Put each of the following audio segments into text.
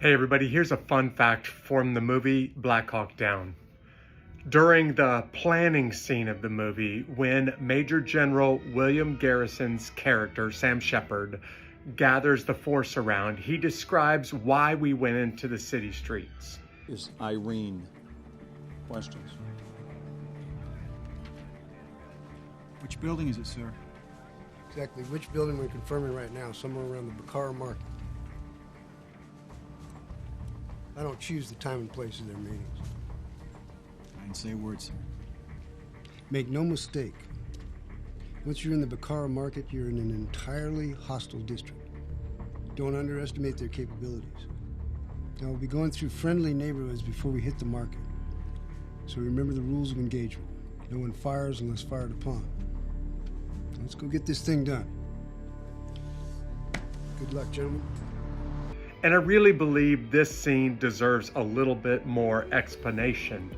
Hey everybody, here's a fun fact from the movie Blackhawk Down. During the planning scene of the movie, when Major General William Garrison's character, Sam Shepard, gathers the force around, he describes why we went into the city streets. Is Irene. Questions? Which building is it, sir? Exactly which building we're confirming right now, somewhere around the Bakara market. I don't choose the time and place of their meetings. I didn't say a word, sir. Make no mistake, once you're in the Bakara market, you're in an entirely hostile district. Don't underestimate their capabilities. Now, we'll be going through friendly neighborhoods before we hit the market. So remember the rules of engagement. No one fires unless fired upon. Let's go get this thing done. Good luck, gentlemen. And I really believe this scene deserves a little bit more explanation,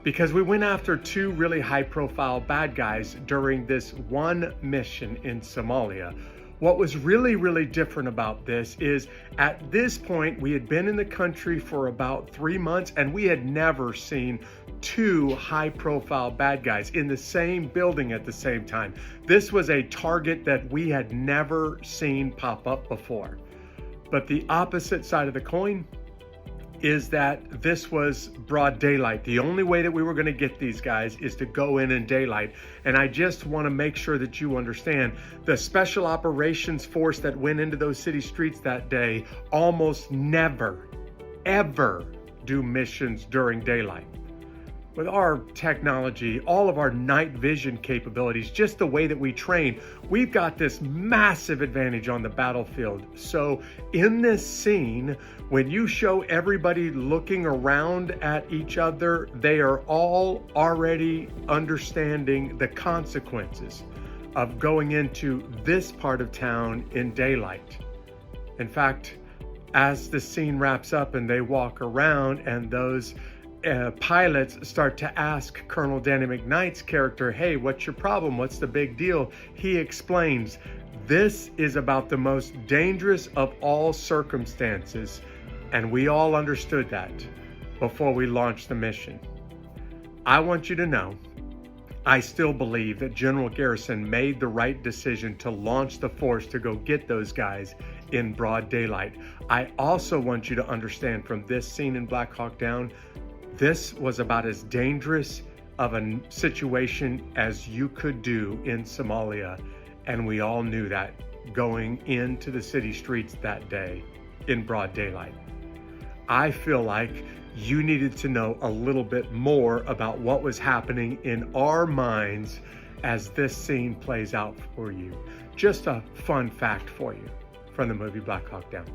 because we went after two really high-profile bad guys during this one mission in Somalia. What was really different about this is at this point we had been in the country for about 3 months and we had never seen two high-profile bad guys in the same building at the same time. This was a target that we had never seen pop up before. But the opposite side of the coin is that this was broad daylight. The only way that we were going to get these guys is to go in daylight. And I just want to make sure that you understand the special operations force that went into those city streets that day almost never, ever do missions during daylight. With our technology, all of our night vision capabilities, just the way that we train, we've got this massive advantage on the battlefield. So in this scene, when you show everybody looking around at each other, they are all already understanding the consequences of going into this part of town in daylight. In fact, as the scene wraps up and they walk around and those pilots start to ask Colonel Danny McKnight's character, hey, what's your problem? What's the big deal? He explains, this is about the most dangerous of all circumstances. And we all understood that before we launched the mission. I want you to know, I still believe that General Garrison made the right decision to launch the force to go get those guys in broad daylight. I also want you to understand from this scene in Blackhawk Down, this was about as dangerous of a situation as you could do in Somalia. And we all knew that going into the city streets that day in broad daylight. I feel like you needed to know a little bit more about what was happening in our minds as this scene plays out for you. Just a fun fact for you from the movie Blackhawk Down.